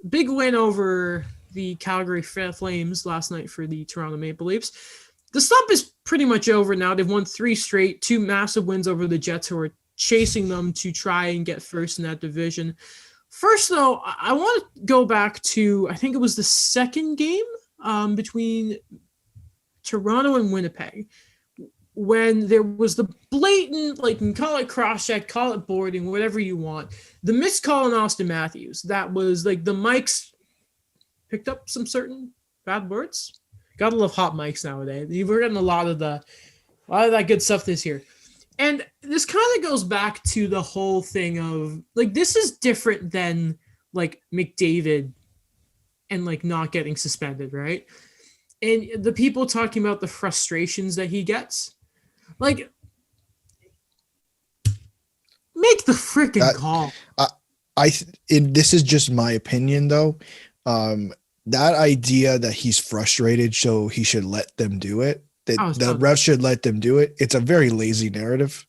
big win over the Calgary Flames last night for the Toronto Maple Leafs. The slump is pretty much over now. They've won 3 straight, 2 massive wins over the Jets, who are chasing them to try and get first in that division. First, though, I want to go back to, I think it was the second game between Toronto and Winnipeg, when there was the blatant, like, you can call it cross-check, call it boarding, whatever you want. The missed call on Austin Matthews, that was, like, the mics picked up some certain bad words. Gotta love hot mics nowadays. We're getting a lot of that good stuff this year. And this kind of goes back to the whole thing of, like, this is different than, like, McDavid and, like, not getting suspended, right? And the people talking about the frustrations that he gets. Like, make the freaking call. This is just my opinion, though. That idea that he's frustrated, so he should let them do it. The refs should let them do it. It's a very lazy narrative.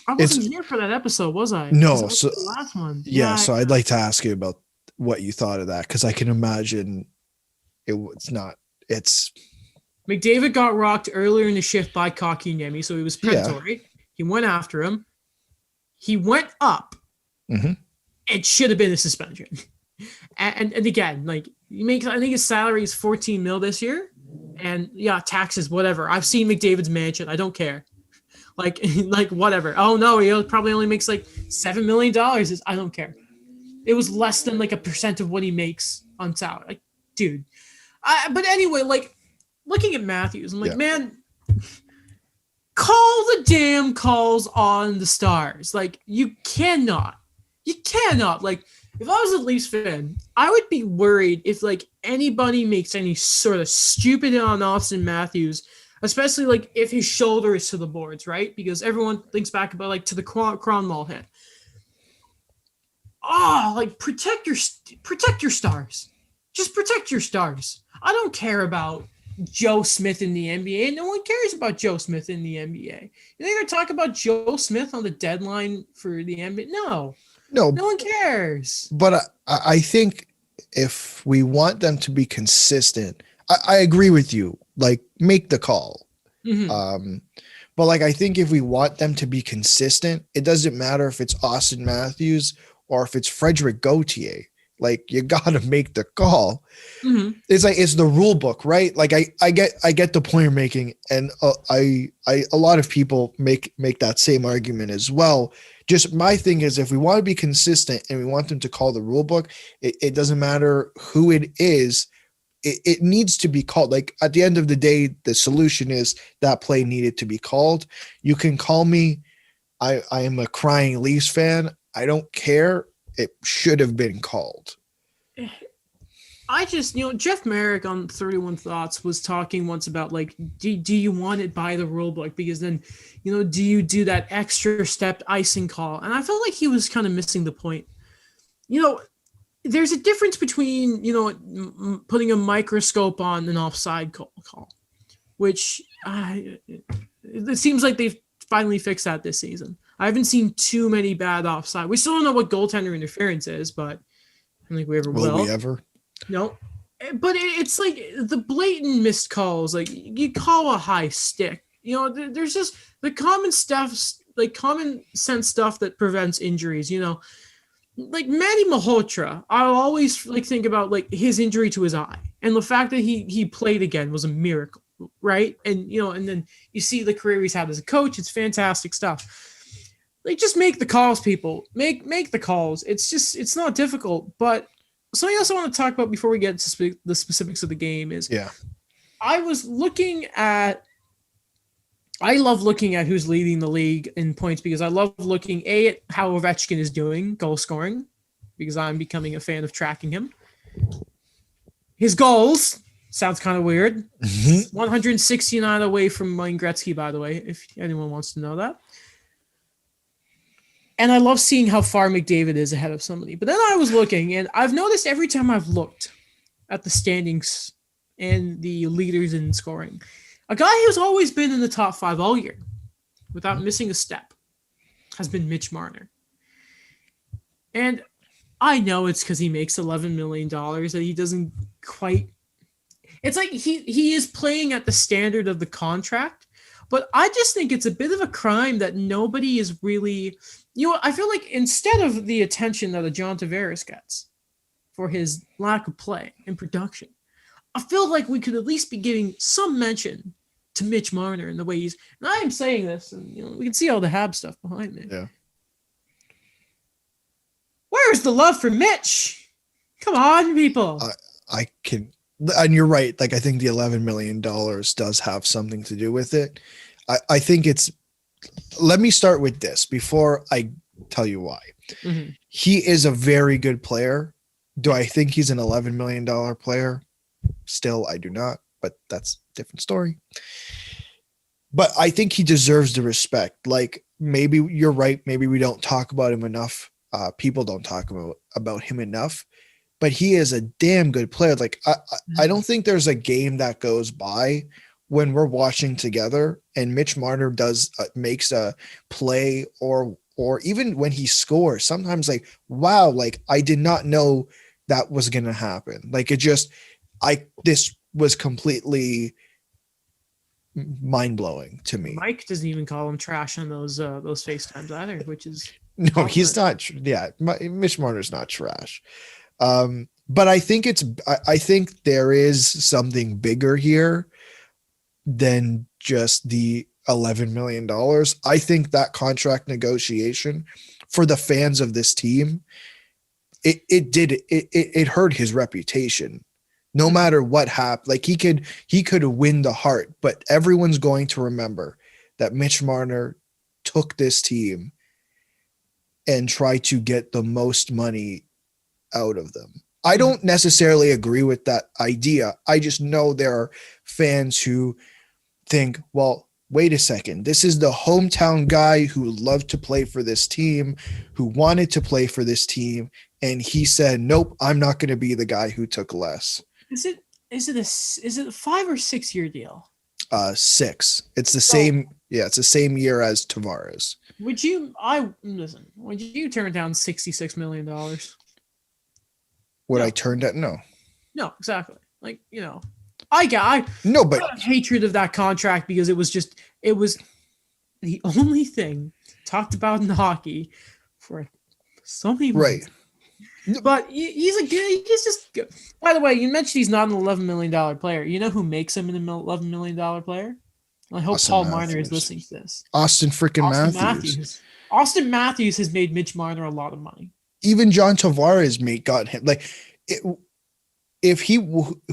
I wasn't here for that episode, was I? No, so the last one. Yeah, so I'd like to ask you about what you thought of that, because I can imagine it's not. It's McDavid got rocked earlier in the shift by Kotkaniemi, so he was predatory. Yeah. He went after him. He went up. Mm-hmm. It should have been a suspension. And again, like, I think his salary is $14 million this year. And yeah, taxes, whatever. I've seen McDavid's mansion. I don't care. Like whatever. Oh no, he probably only makes like $7 million. I don't care. It was less than like 1% of what he makes on salary. Like, dude. But anyway, like, looking at Matthews, I'm like, man, call the damn calls on the Stars. Like, you cannot. Like, if I was a Leafs fan, I would be worried if, like, anybody makes any sort of stupid on Austin Matthews, especially, like, if his shoulder is to the boards, right? Because everyone thinks back about, like, to the Cronwall hit. Oh, like, protect your stars. Just protect your stars. I don't care about Joe Smith in the NBA. No one cares about Joe Smith in the NBA. You think they're going to talk about Joe Smith on the deadline for the NBA? No. No one cares. But I think if we want them to be consistent, I agree with you. Like, make the call. Mm-hmm. But, like, I think if we want them to be consistent, it doesn't matter if it's Austin Matthews or if it's Frederick Gauthier. Like, you got to make the call. Mm-hmm. It's like, it's the rule book, right? Like, I get the point you're making, and a lot of people make that same argument as well. Just my thing is, if we want to be consistent and we want them to call the rule book, it doesn't matter who it is. It needs to be called. Like, at the end of the day, the solution is that play needed to be called. You can call me. I am a crying Leafs fan. I don't care. It should have been called. I just, Jeff Merrick on 31 Thoughts was talking once about, like, do you want it by the rule book? Because then, do you do that extra step icing call? And I felt like he was kind of missing the point. There's a difference between, putting a microscope on an offside call, which it seems like they've finally fixed that this season. I haven't seen too many bad offside. We still don't know what goaltender interference is, but I don't think we ever will. Will we ever? No. But it's like the blatant missed calls. Like, you call a high stick. There's just the common stuff, like common sense stuff that prevents injuries. Like Manny Malhotra, I'll always like think about like his injury to his eye, and the fact that he played again was a miracle, right? And and then you see the career he's had as a coach. It's fantastic stuff. Like, just make the calls, people. Make the calls. It's not difficult. But something else I want to talk about before we get to the specifics of the game is, I was looking at. I love looking at who's leading the league in points, because I love looking at how Ovechkin is doing goal scoring, because I'm becoming a fan of tracking him. His goals sounds kind of weird. 169 away from Wayne Gretzky, by the way, if anyone wants to know that. And I love seeing how far McDavid is ahead of somebody. But then I was looking, and I've noticed every time I've looked at the standings and the leaders in scoring, a guy who's always been in the top 5 all year without missing a step has been Mitch Marner. And I know it's because he makes $11 million that he doesn't quite. It's like he is playing at the standard of the contract, but I just think it's a bit of a crime that nobody is really. I feel like instead of the attention that a John Tavares gets for his lack of play and production, I feel like we could at least be giving some mention to Mitch Marner and the way he's. And I am saying this, and we can see all the Hab stuff behind me. Yeah. Where's the love for Mitch? Come on, people. I can, and you're right. Like, I think the $11 million does have something to do with it. I think let me start with this before I tell you why. Mm-hmm. He is a very good player. Do I think he's an $11 million player? Still, I do not, but that's a different story. But I think he deserves the respect. Like, maybe you're right. Maybe we don't talk about him enough. People don't talk about him enough, but he is a damn good player. Like, I don't think there's a game that goes by when we're watching together and Mitch Marner makes a play or even when he scores, sometimes like, wow, like I did not know that was going to happen. Like this was completely mind blowing to me. Mike doesn't even call him trash on those FaceTimes either, which is no, he's not. Yeah. Mitch Marner's not trash. But I think I think there is something bigger here than just the $11 million. I think that contract negotiation for the fans of this team, it hurt his reputation. No matter what happened, like he could win the heart, but everyone's going to remember that Mitch Marner took this team and tried to get the most money out of them. I don't necessarily agree with that idea. I just know there are fans who think, well, wait a second. This is the hometown guy who loved to play for this team, who wanted to play for this team. And he said, nope, I'm not going to be the guy who took less. Is it a 5 or 6 year deal? 6. It's the same. Yeah. It's the same year as Tavares. Would you turn down $66 million? Would I turn that? No. No, exactly. Like, I have hatred of that contract because it was the only thing talked about in hockey for so many months. Right. But he's just good. By the way, you mentioned he's not an $11 million player. You know who makes him an $11 million player? I hope Austin Paul Matthews. Marner is listening to this. Austin Matthews. Austin Matthews has made Mitch Marner a lot of money. Even John Tavares got him. Like,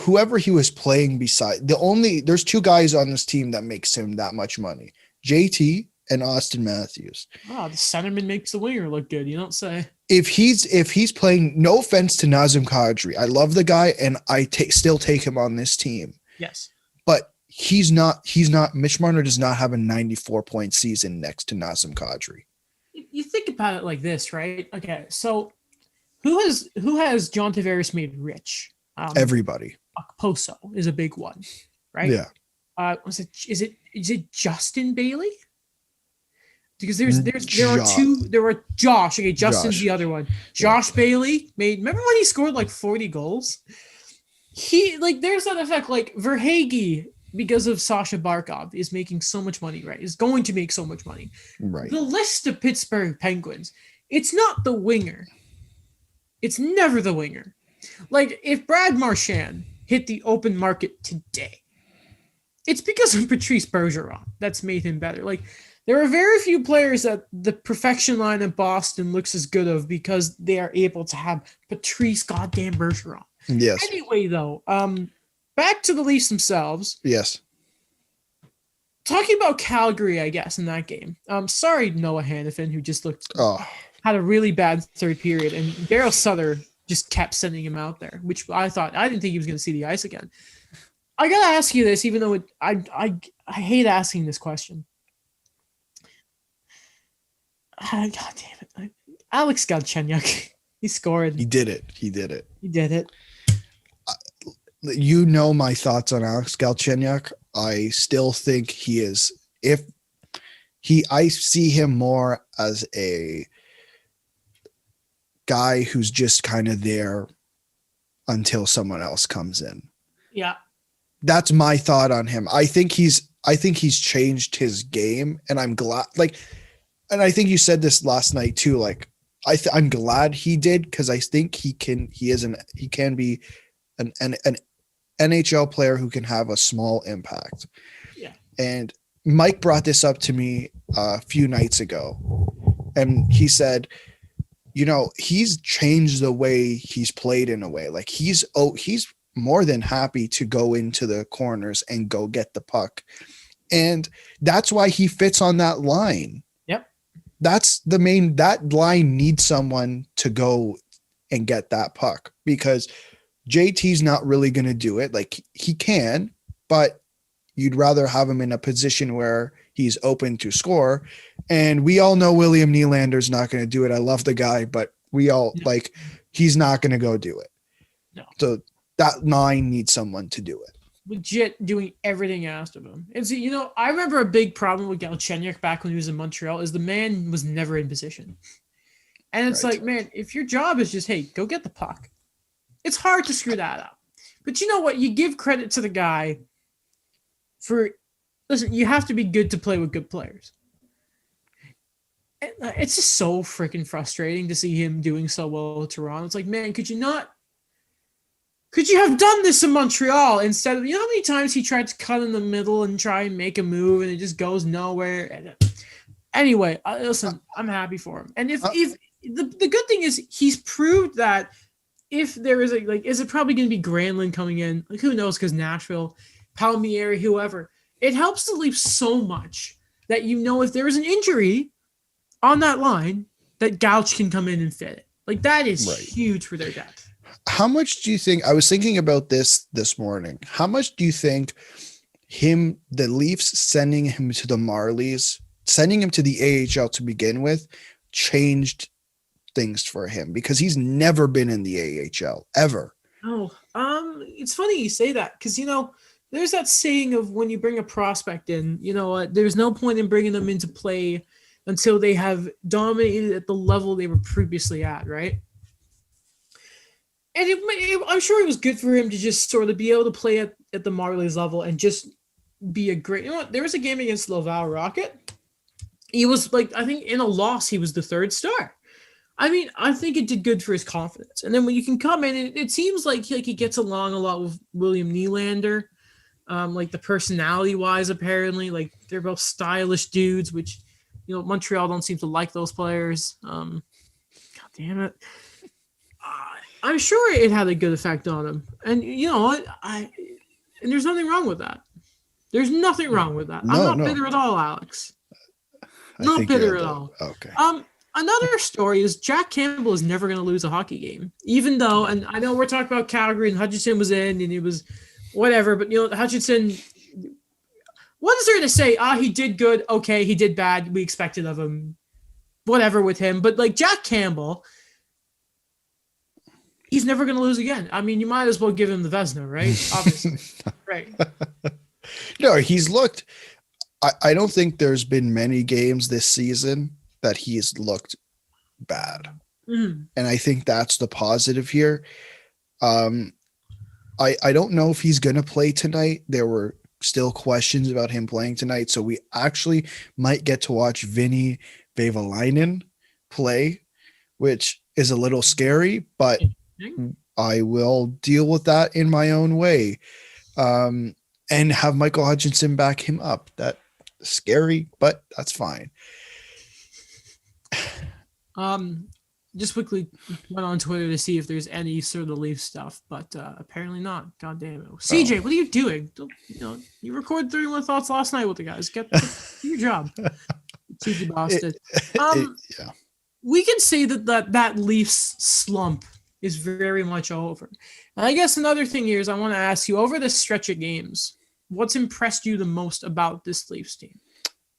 whoever he was playing beside, there's 2 guys on this team that makes him that much money: JT and Austin Matthews. Oh, the centerman makes the winger look good. You don't say. If he's playing, no offense to Nazem Kadri, I love the guy and I still take him on this team. Yes, but he's not. Mitch Marner does not have a 94-point season next to Nazem Kadri. You think about it like this, right? Okay, so who has John Tavares made rich? Everybody. Poso is a big one, right? Yeah. Is it Justin Bailey? Because there are Josh. Okay, Justin's the other one. Josh Bailey remember when he scored like 40 goals? There's that effect. Like Verhaeghe, because of Sasha Barkov, is making so much money, right? Is going to make so much money. Right. The list of Pittsburgh Penguins, it's not the winger. It's never the winger. Like, if Brad Marchand hit the open market today, it's because of Patrice Bergeron that's made him better. Like, there are very few players that the perfection line in Boston looks as good of because they are able to have Patrice goddamn Bergeron. Yes. Anyway, though, back to the Leafs themselves. Yes. Talking about Calgary, I guess, in that game. Sorry, Noah Hannafin, who just had a really bad third period, and Daryl Sutter just kept sending him out there, which I didn't think he was going to see the ice again. I gotta ask you this, even though I hate asking this question. God damn it. Alex Galchenyuk. He scored. He did it. You know my thoughts on Alex Galchenyuk. I still think he is, I see him more as a guy who's just kind of there until someone else comes in. Yeah. That's my thought on him. I think he's changed his game, and I'm glad, like, and I think you said this last night too, like, I'm glad he did, because I think he can be an NHL player who can have a small impact. Yeah. And Mike brought this up to me a few nights ago, and he said, he's changed the way he's played in a way. Like he's more than happy to go into the corners and go get the puck. And that's why he fits on that line. Yep. That line needs someone to go and get that puck, because JT's not really going to do it. Like he can, but you'd rather have him in a position where he's open to score. And we all know William Nylander's not going to do it. I love the guy, but he's not going to go do it. No. So that line needs someone to do it. Legit doing everything asked of him. And see, I remember a big problem with Galchenyuk back when he was in Montreal is the man was never in position. And it's like, man, if your job is just, hey, go get the puck, it's hard to screw that up. But you know what? You give credit to the guy listen, you have to be good to play with good players. It's just so freaking frustrating to see him doing so well at Toronto. It's like, man, could you have done this in Montreal instead of, how many times he tried to cut in the middle and try and make a move and it just goes nowhere. Anyway, listen, I'm happy for him. And if the good thing is he's proved that if there is is it probably going to be Granlund coming in? Like, who knows? Because Nashville, Palmieri, whoever, it helps the Leafs so much that if there is an injury on that line, that Gouch can come in and fit it. Like, that is huge for their depth. How much do you think, I was thinking about this morning, how much do you think the Leafs sending him to the Marlies, sending him to the AHL to begin with, changed things for him? Because he's never been in the AHL, ever. Oh, it's funny you say that, because, there's that saying of when you bring a prospect in, there's no point in bringing them into play until they have dominated at the level they were previously at, right? And I'm sure it was good for him to just sort of be able to play at the Marlies level and just be a great. There was a game against Laval Rocket. He was I think in a loss, he was the third star. I mean, I think it did good for his confidence. And then when you can come in, it seems like he gets along a lot with William Nylander. The personality wise, apparently, they're both stylish dudes, which, Montreal don't seem to like those players. God damn it. I'm sure it had a good effect on him. And you know what? And there's nothing wrong with that. There's nothing wrong with that. I'm not bitter at all, Alex. Not bitter at all. Okay. Another story is Jack Campbell is never going to lose a hockey game, even though, and I know we're talking about Calgary and Hutchinson was in and he was whatever, but Hutchinson, what is there to say? He did good. Okay. He did bad. We expected of him, whatever with him. But Jack Campbell, he's never going to lose again. I mean, you might as well give him the Vezina, right? Obviously. Right. No, he's looked, I don't think there's been many games this season that he's looked bad. Mm-hmm. And I think that's the positive here. I don't know if he's going to play tonight. There were still questions about him playing tonight. So we actually might get to watch Vinny Vehviläinen play, which is a little scary, but I will deal with that in my own way. And have Michael Hutchinson back him up. That's scary, but that's fine. Just quickly went on Twitter to see if there's any sort of Leaf stuff, but apparently not. God damn it. CJ, what are you doing? You recorded 31 Thoughts last night with the guys. Get do your job. CJ Boston. Yeah. We can say that Leafs slump is very much over. And I guess another thing here is I want to ask you, over this stretch of games, what's impressed you the most about this Leafs team?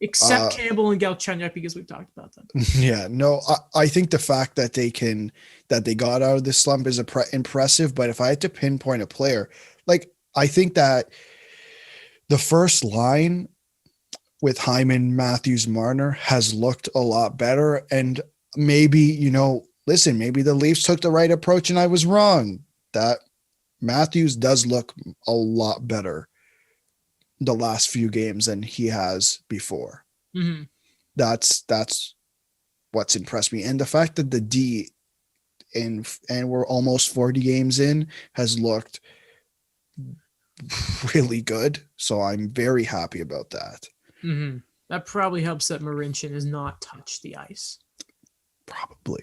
Except Campbell and Galchenyuk, because we've talked about them. Yeah, no, I think the fact that they got out of this slump is impressive. But if I had to pinpoint a player, I think that the first line with Hyman, Matthews, Marner has looked a lot better. And maybe, listen, maybe the Leafs took the right approach and I was wrong. That Matthews does look a lot better the last few games than he has before. Mm-hmm. That's what's impressed me. And the fact that the D and we're almost 40 games in has looked really good. So I'm very happy about that. Mm-hmm. That probably helps that Marincin has not touched the ice. Probably.